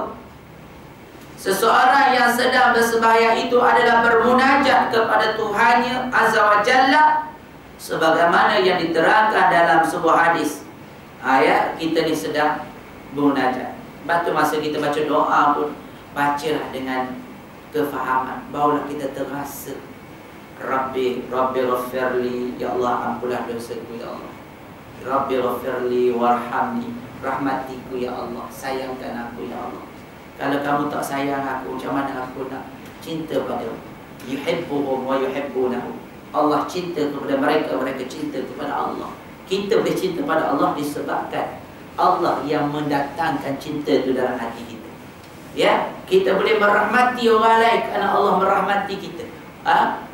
seseorang yang sedang bersembahyang itu adalah bermunajat kepada Tuhannya Azza wa Jalla, sebagaimana yang diterangkan dalam sebuah hadis. Ayat kita ni sedang bermunajat. Sebab tu masa kita baca doa pun, bacalah dengan kefahaman, barulah kita terasa Rabbi ghafirli, ya Allah ampunlah dosaku ya Allah. Rabbi ghafirli warhamni, rahmatiku ya Allah, sayangkan aku ya Allah. Kalau kamu tak sayang aku, macam mana aku nak cinta padamu? Yuhibbuhum wa yuhibbunahu. Allah cinta kepada mereka, mereka cinta kepada Allah. Kita boleh cinta pada Allah disebabkan Allah yang mendatangkan cinta itu dalam hati kita. Ya, kita boleh merahmati orang lain kerana Allah merahmati kita.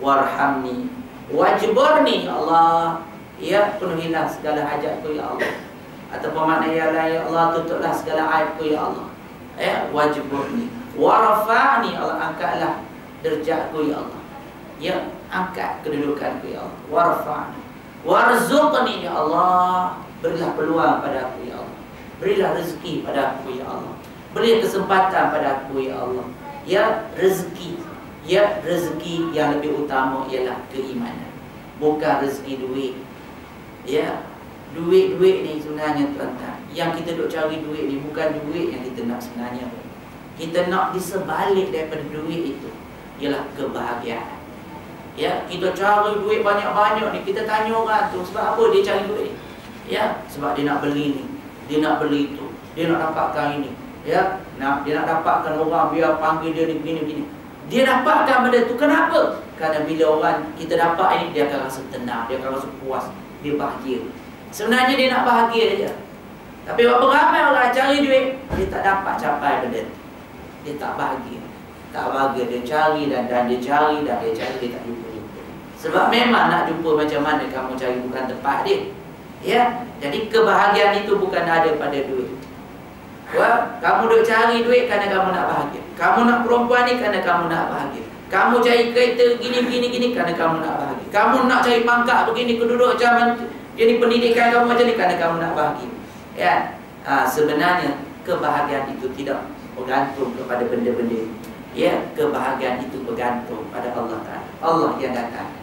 Warhamni wajburni ya Allah, ya penuhilah segala hajatku ya Allah. Ataupun makna yang lain, ya Allah tutuplah segala aibku ya Allah. Wajibni warafa'ni, Allah angkatlah derajatku ya Allah. Ya, angkat kedudukanku ya Allah. Warafa'ni warzuqni ya Allah, berilah peluang padaku ya Allah. Berilah rezeki padaku ya Allah. Berilah kesempatan padaku ya Allah. Ya rezeki, ya rezeki yang lebih utama ialah keimanan, bukan rezeki duit. Ya, duit ni sebenarnya tuan-tuan, yang kita duk cari duit ni bukan duit yang kita nak sebenarnya. Kita nak di sebalik daripada duit itu ialah kebahagiaan. Ya, kita cari duit banyak-banyak ni, kita tanya orang tu sebab apa dia cari duit. Ya, sebab dia nak beli ni, dia nak beli itu, dia nak dapatkan ini. Ya, dia nak dapatkan orang biar panggil dia ni begini-begini. Dia dapatkan benda tu kenapa? Kerana bila orang kita dapat ini, dia akan rasa tenang, dia akan rasa puas, dia bahagia. Sebenarnya dia nak bahagia saja. Tapi berapa ramai orang cari duit, dia tak dapat capai benda tu. Dia tak bahagia. Tak bahagia, dia cari dan dia cari dan dia cari, dia tak jumpa. Sebab memang nak jumpa macam mana kamu cari bukan tempat dia. Ya, jadi kebahagiaan itu bukan ada pada duit. Wah, kamu duk cari duit kerana kamu nak bahagia. Kamu nak perempuan ni kerana kamu nak bahagia. Kamu cari kereta gini kerana kamu nak bahagia. Kamu nak cari pangkat begini, keduduk macam jadi pendidikan kamu macam ni kerana kamu nak bahagia. Ya, sebenarnya kebahagiaan itu tidak bergantung kepada benda-benda. Ya, kebahagiaan itu bergantung pada Allah Ta'ala. Allah yang datang.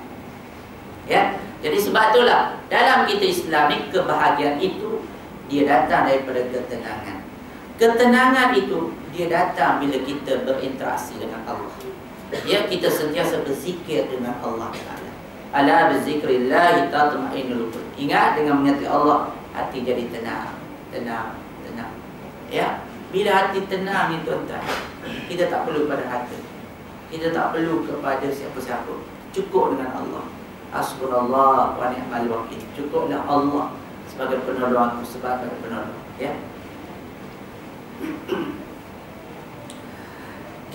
Ya, jadi sebab itulah dalam kita Islam ni, kebahagiaan itu dia datang daripada ketenangan. Ketenangan itu dia datang bila kita berinteraksi dengan Allah. Ya, kita sentiasa berzikir dengan Allah Ta'ala. Ala bizikrillah tatma'innul qulub. Ingat, dengan mengingat Allah, hati jadi tenang. Tenang. Ya, bila hati tenang ni tuan-tuan, kita tak perlu pada harta, kita tak perlu kepada siapa-siapa. Cukup dengan Allah. Hasbunallah wa ni'mal wakil. Cukuplah Allah sebagai penolongku, sebagai penolong. Ya.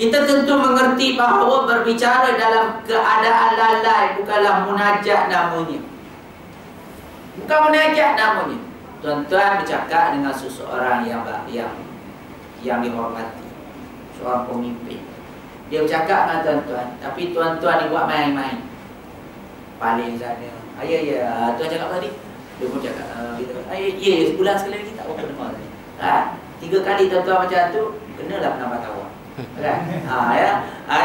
Kita tentu mengerti bahawa berbicara dalam keadaan lalai bukanlah munajat namanya. Bukan munajat namanya. Tuan-tuan bercakap dengan seseorang yang dihormati, seorang pemimpin. Dia bercakap dengan tuan-tuan, tapi tuan-tuan ni buat main-main. Paling sana, ya, tuan cakap tadi. Dia pun cakap, ya, sebulan sekali lagi tak apa dengar tadi. 3 kali tuan-tuan macam tu, kenalah penambat awak. Kan?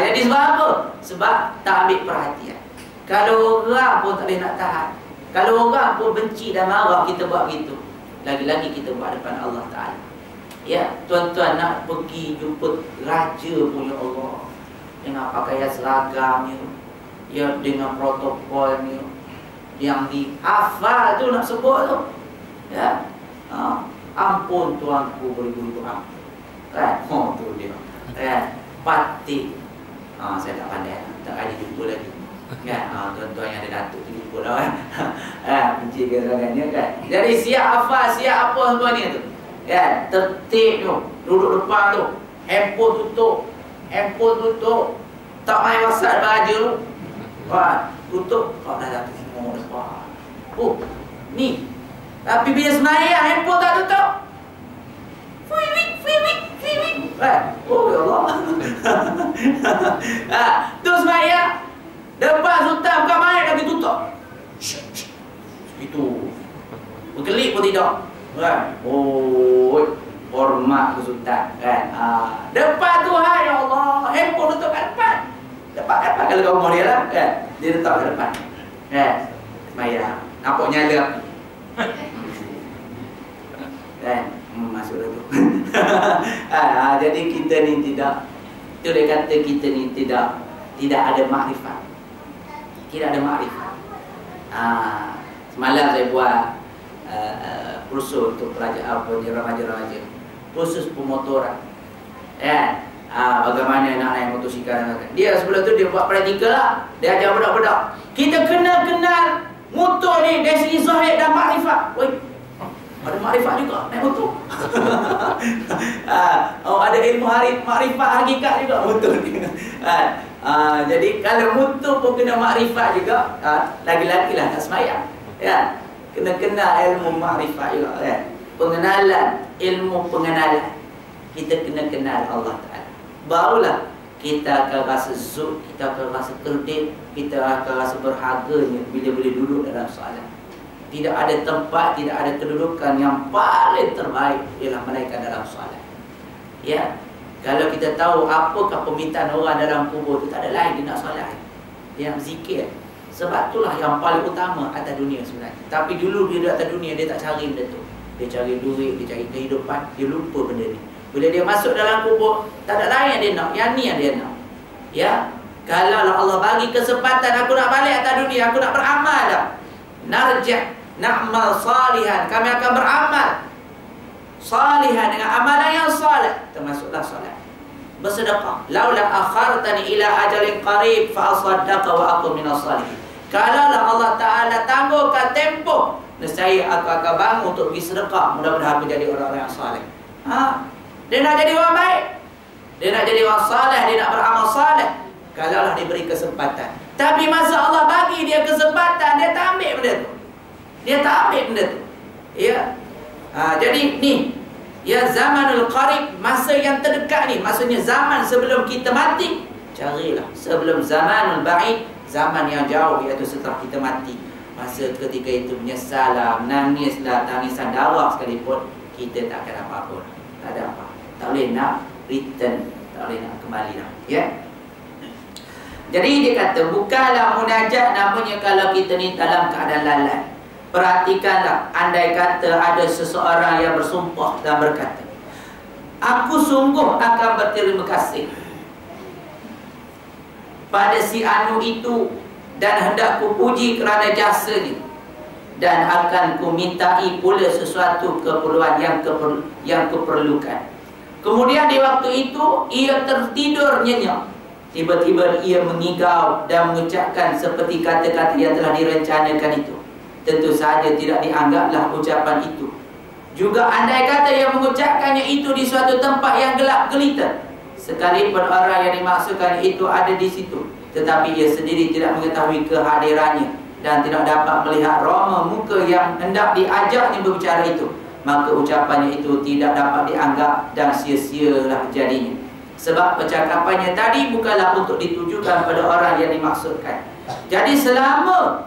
Jadi sebab apa? Sebab tak ambil perhatian. Kalau orang pun tak boleh nak tahan, kalau orang pun benci dan marah kita buat begitu, lagi-lagi kita buat depan Allah Ta'ala. Ya, tuan-tuan nak pergi jumpa raja punya Allah dengan pakaian seragamnya, ya, dengan protokolnya yang dihafal tu, nak sebut tu. Ya, ampun tuanku beribu-ribu ampun. Kan? Tu dia. Kan? Batik. Saya tak pandai, tak ada jumpa lagi. Kan? Tuan-tuan yang ada datuk tu jumpa lah kan. Benci ke sangatnya kan. Jadi siap hafal, siap apa semua ni tu. Kan? Tertib tu, duduk depan tu, handphone tutup, tak main WhatsApp beraja tu. Tutup, tak dah jatuh semua depan. Ni. Tapi bila semayang, handphone tak tutup. Fiwik. Ya Allah. Tu semayang, depan sultan bukan main lagi tutup. Itu berkelip pun tidak. Kan? Hormat ke sultan. Kan? Depan Tuhan, ya Allah, handphone tutup kat depan. Depan kalau kau mau dia lah. Kan? Dia letak kat depan. Kan? Semayang, nampak nyala api. Kan? Masuk dah tu. Jadi kita ni tidak, itu dia kata kita ni tidak ada makrifat. Tidak ada makrifat. Semalam saya buat kursus untuk remaja-remaja, kursus pemotoran. Bagaimana nak naik motosikal. Dia sebelum tu dia buat praktikal lah. Dia ajar budak-budak, kita kena kenal motor ni dari segi zahir dan makrifat. Ada makrifat juga naik motor. Ada ilmu makrifat hakikat juga motor ni. Jadi kalau motor pun kena makrifat juga, lagi-lagi lah tak semayang. Ya, kena ilmu makrifat juga. pengenalan, ilmu pengenalan. Kita kena kenal Allah Ta'ala. Barulah kita akan rasa zuhud, kita akan rasa kerdil, kita akan rasa berharganya bila boleh duduk dalam solat. Tidak ada tempat, tidak ada kedudukan yang paling terbaik ialah mereka dalam solat. Ya, kalau kita tahu apakah permintaan orang dalam kubur itu, tak ada lain dia nak solat, dia nak zikir. Sebab itulah yang paling utama atas dunia sebenarnya. Tapi dulu dia atas dunia, dia tak cari benda tu. Dia cari duit, dia cari kehidupan, dia lupa benda ni. Bila dia masuk dalam kubur, tak ada lain yang dia nak, yang ni yang dia nak. Ya, kalau Allah bagi kesempatan, aku nak balik atas dunia, aku nak beramal dah. Narja' na'mal salihan, kami akan beramal salihan dengan amalan yang salih, termasuklah solat, bersedekah. Laula akhartani ila ajalin qarib fa asaddaqa wa aqum minas salihin. Kalaulah Allah Ta'ala tangguhkan tempoh, nescaya aku akan bangun untuk pergi sedekah. Mudah-mudahan aku jadi orang-orang yang salih. Dia nak jadi orang baik, dia nak jadi orang salih, dia nak beramal salih, kalaulah diberi kesempatan. Tapi masa Allah bagi dia kesempatan, dia tak ambil benda tu. Dia tak ambil benda tu. Ya. Jadi ni, ya, zamanul qarib, masa yang terdekat ni, maksudnya zaman sebelum kita mati. Carilah sebelum zamanul ba'id, zaman yang jauh, iaitu setelah kita mati. Masa ketika itu menyesallah, menangislah, tangisan darah sekalipun, kita tak akan apa-apa. Tak ada apa. Tak boleh nak return, tak boleh nak kembali dah. Ya. Jadi dia kata, bukanlah munajat namanya kalau kita ni dalam keadaan lalai. Perhatikanlah, andai kata ada seseorang yang bersumpah dan berkata, aku sungguh akan berterima kasih pada si anu itu dan hendak ku puji kerana jasanya, dan akan ku mintai pula sesuatu keperluan yang kuperlukan. Kemudian di waktu itu ia tertidur nyenyak. Tiba-tiba ia mengigau dan mengucapkan seperti kata-kata yang telah direncanakan itu. Tentu saja tidak dianggaplah ucapan itu. Juga andai kata yang mengucapkannya itu di suatu tempat yang gelap gelita, sekalipun orang yang dimaksudkan itu ada di situ, tetapi ia sendiri tidak mengetahui kehadirannya dan tidak dapat melihat roma muka yang hendak diajaknya berbicara itu, maka ucapannya itu tidak dapat dianggap dan sia-sialah jadinya. Sebab percakapannya tadi bukanlah untuk ditujukan pada orang yang dimaksudkan. Jadi selama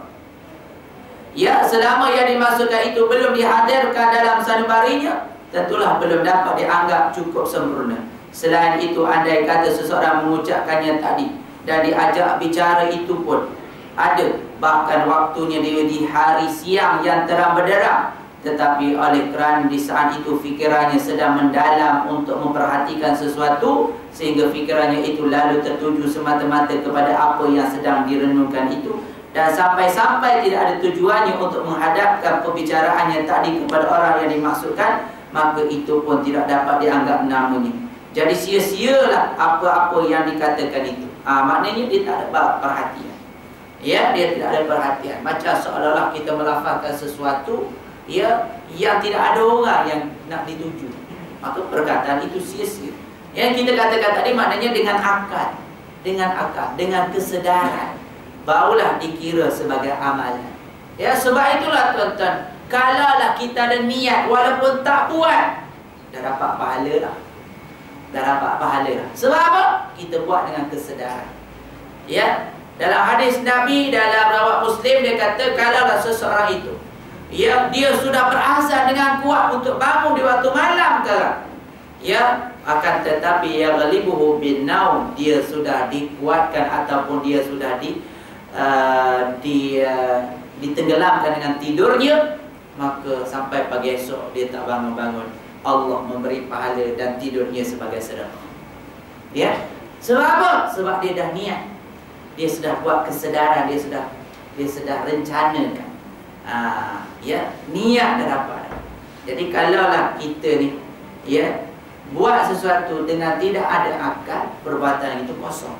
yang dimaksudkan itu belum dihadirkan dalam sanubarinya, tentulah belum dapat dianggap cukup sempurna. Selain itu, andai kata seseorang mengucapkannya tadi dan diajak bicara itu pun ada, bahkan waktunya dia di hari siang yang terang benderang, tetapi oleh kerana di saat itu fikirannya sedang mendalam untuk memperhatikan sesuatu, sehingga fikirannya itu lalu tertuju semata-mata kepada apa yang sedang direnungkan itu, dan sampai-sampai tidak ada tujuannya untuk menghadapkan pembicaraannya tadi kepada orang yang dimaksudkan, maka itu pun tidak dapat dianggap namanya. Jadi sia-sialah apa-apa yang dikatakan itu. Maknanya dia tak ada perhatian. Ya, dia tidak ada perhatian. Macam seolah-olah kita melafazkan sesuatu, ya, yang tidak ada orang yang nak dituju, maka perkataan itu sia-sia. Yang kita katakan tadi maknanya dengan akal, dengan kesedaran, barulah dikira sebagai amalan. Ya, sebab itulah tuan-tuan, kalaulah kita ada niat walaupun tak buat, dah dapat pahala lah. Sebab apa? Kita buat dengan kesedaran. Ya, dalam hadis Nabi, dalam riwayat Muslim, dia kata kalaulah seseorang itu, ya, dia sudah berazam dengan kuat untuk bangun di waktu malam ke, ya, akan tetapi ya ghalibuhu bin naum, dia sudah dikuatkan ataupun dia sudah ditenggelamkan dengan tidurnya, maka sampai pagi esok dia tak bangun-bangun, Allah memberi pahala dan tidurnya sebagai sedekah. Ya, sebab apa? Sebab dia dah niat, dia sudah buat kesedaran, dia sudah rencanakan. Ya, niat dah dapat. Jadi kalaulah kita ni, ya, buat sesuatu dengan tidak ada akal, perbuatan itu kosong.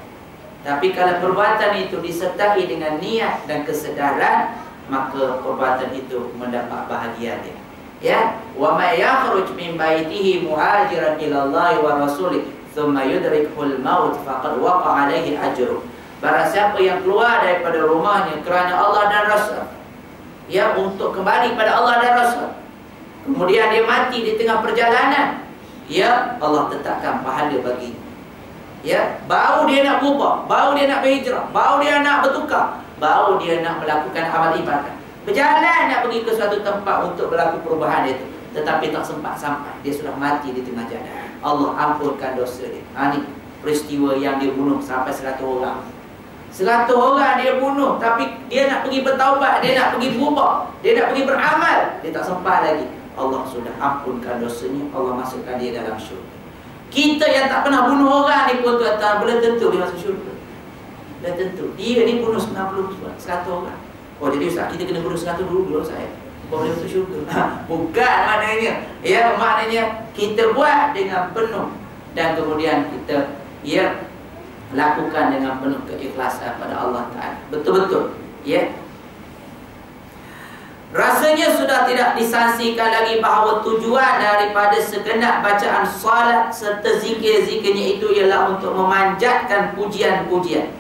Tapi kalau perbuatan itu disertai dengan niat dan kesedaran, maka perbuatan itu mendapat bahagia dia. Ya, wa may yakhruj min baitihi muhajiran ila Allah wa rasulih thumma yudrikul maut faqad waqa alaihi ajru. Barang siapa yang keluar daripada rumahnya kerana Allah dan Rasul, ya, untuk kembali pada Allah dan Rasul, kemudian dia mati di tengah perjalanan, ya Allah tetapkan pahala bagi. Ya, baru dia nak berubah, baru dia nak berhijrah, baru dia nak bertukar, baru dia nak melakukan amal ibadah, berjalan nak pergi ke suatu tempat untuk berlaku perubahan itu, tetapi tak sempat sampai, dia sudah mati di tengah jalan. Allah ampunkan dosa dia. Ini peristiwa yang dia bunuh sampai 100 orang. 100 orang dia bunuh, tapi dia nak pergi bertaubat, dia nak pergi berubah, dia nak pergi beramal, dia tak sempat lagi. Allah sudah ampunkan dosanya, Allah masukkan dia dalam syurga. Kita yang tak pernah bunuh orang ni pun tuan-tuan, belum tentu dia masuk syurga. Belum tentu. Dia ni bunuh 100 orang. Oh, jadi Ustaz, kita kena bunuh 100 dulu saya boleh masuk syurga. Bukan maknanya. Ya, maknanya kita buat dengan penuh, dan kemudian kita lakukan dengan penuh keikhlasan pada Allah Ta'ala. Betul-betul. Ya. Rasanya sudah tidak disangsikan lagi bahawa tujuan daripada segenap bacaan salat serta zikir-zikirnya itu ialah untuk memanjatkan pujian-pujian,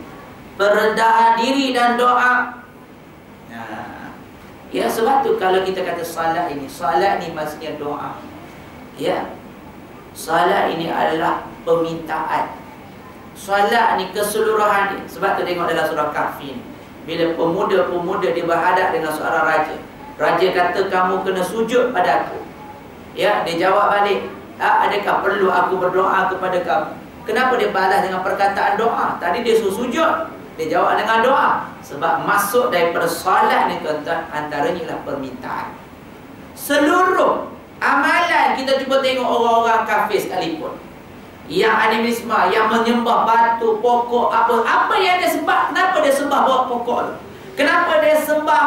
perendahan diri dan doa. Ya, sebab tu kalau kita kata salat ini maksudnya doa. Ya, salat ini adalah permintaan. Salat ni keseluruhan ni. Sebab tu tengok dalam surah Kahfi ni, bila pemuda-pemuda dia berhadap dengan seorang raja, raja kata kamu kena sujud pada aku. Ya, dia jawab balik, adakah perlu aku berdoa kepada kamu? Kenapa dia balas dengan perkataan doa? Tadi dia suruh sujud, dia jawab dengan doa. Sebab masuk daripada solat ni tuan-tuan, antaranya ialah permintaan. Seluruh amalan kita cuba tengok orang-orang kafir sekalipun, yang animisme, yang menyembah batu, pokok, apa yang dia sembah. Kenapa dia sembah pokok tu? Kenapa dia sembah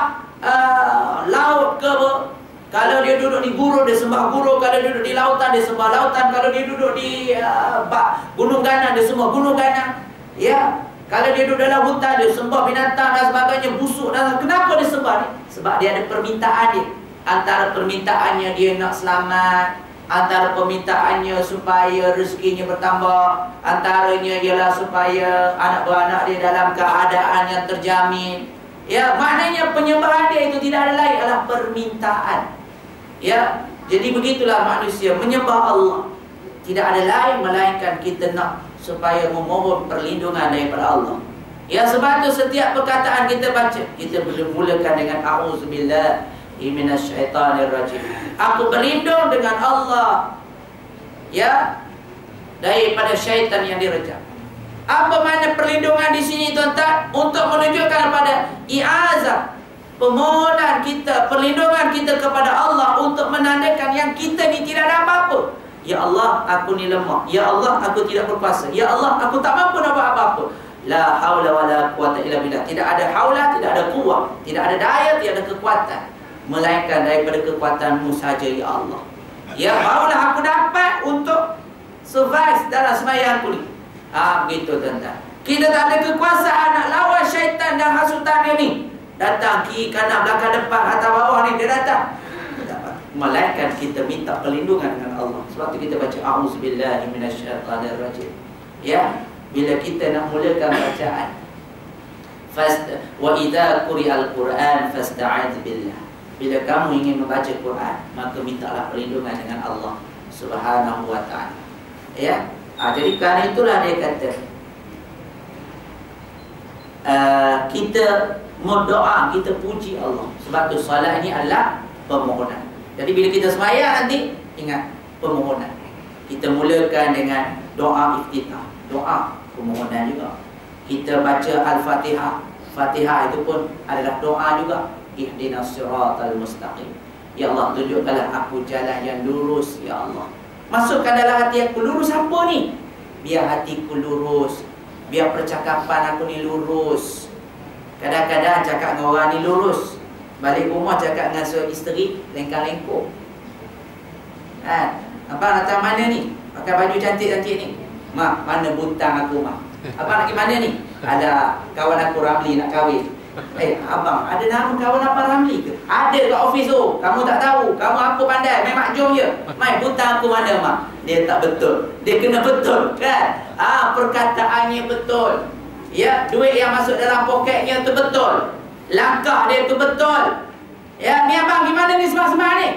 laut ke? Kalau dia duduk di gurun, dia sembah gurun. Kalau dia duduk di lautan, dia sembah lautan. Kalau dia duduk di gunung ganang, dia sembah gunung ganang. Ya, kalau dia duduk dalam hutan, dia sembah binatang dan sebagainya, busuk dan kenapa dia sembah ni? Sebab dia ada permintaan dia. Antara permintaannya dia nak selamat, antara permintaannya supaya rezekinya bertambah, antaranya ialah supaya anak beranak dia dalam keadaan yang terjamin. Ya, maknanya penyembahan dia itu tidak ada lain adalah permintaan. Ya, jadi begitulah manusia menyembah Allah. Tidak ada lain melainkan kita nak supaya memohon perlindungan daripada Allah. Ya, sebab itu setiap perkataan kita baca, kita boleh mulakan dengan a'udzubillahi minasyaitanirrajim. Aku berlindung dengan Allah, ya, daripada syaitan yang direjam. Apa makna perlindungan di sini tuan-tuan? Untuk menunjukkan pada i'azah, permohonan kita, perlindungan kita kepada Allah, untuk menandakan yang kita ni tidak ada apa-apa. Ya Allah, aku ni lemah. Ya Allah, aku tidak berkuasa. Ya Allah, aku tak mampu nak buat apa-apa. La haula wala quwata illa billah. Tidak ada haula, tidak ada quwwah, tidak ada daya, tidak ada kekuatan, melainkan daripada kekuatanmu saja ya Allah. Ya, barulah aku dapat untuk survive dalam sembahyangku ni. Begitu tuan-tuan. Kita tak ada kekuasaan nak lawan syaitan dan hasutan dia ni. Datang kiri kanan belakang depan atas bawah ni, dia datang. Melainkan kita minta perlindungan dengan Allah. Sebab tu kita baca a'udzubillahi minasyaitanirrajim. Ya, bila kita nak mulakan bacaan, wa idza quri'al Qur'an fasta'idz billah. Bila kamu ingin membaca Quran, maka mintalah perlindungan dengan Allah Subhanahu wa ta'ala. Ya. Jadi kerana itulah dia kata kita berdoa, kita puji Allah. Sebab tu solat ini adalah permohonan. Jadi bila kita sembahyang nanti, ingat permohonan. Kita mulakan dengan doa iftitah, doa permohonan juga. Kita baca Al-Fatihah. Fatihah itu pun adalah doa juga. Ihdinas siratal mustaqim. Ya Allah, tunjukkanlah aku jalan yang lurus ya Allah. Masukkan dalam hati aku, lurus apa ni? Biar hatiku lurus, biar percakapan aku ni lurus. Kadang-kadang cakap dengan orang ni lurus, balik rumah cakap dengan seorang isteri lengkang-lengkung. Abang datang mana ni? Pakai baju cantik-cantik ni. Mak, mana butang aku mak? Abang nak pergi mana ni? Ada kawan aku Ramli nak kahwin. Abang, ada nama kawan apa Ramli ke? Ada kat office tu. Kamu tak tahu. Kamu apa pandai? Main makjum je. Main butang aku mana mak? Dia tak betul. Dia kena betul kan? Perkataannya betul. Ya, duit yang masuk dalam poketnya tu betul. Langkah dia tu betul. Ya, ni abang gimana ni sembang-sembang ni?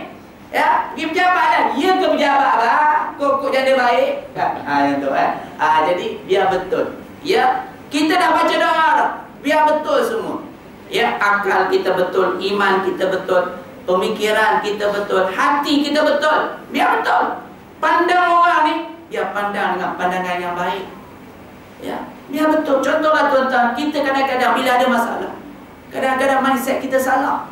Ya, pergi pejabat lah. Ya ke pejabat lah. Kok jadi baik. Yang tu jadi biar betul. Ya, kita dah baca doa dah. Biar betul semua. Ya, akal kita betul, iman kita betul, pemikiran kita betul, hati kita betul. Biar betul. Pandang orang ni, biar pandang dengan pandangan yang baik. Ya, biar betul. Contohlah tuan-tuan, kita kadang-kadang bila ada masalah, kadang-kadang mindset kita salah.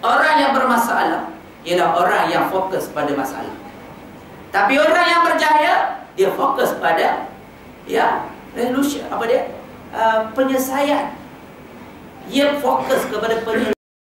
Orang yang bermasalah ialah orang yang fokus pada masalah. Tapi orang yang percaya, dia fokus pada resolution, penyelesaian. Dia fokus kepada penyelesaian.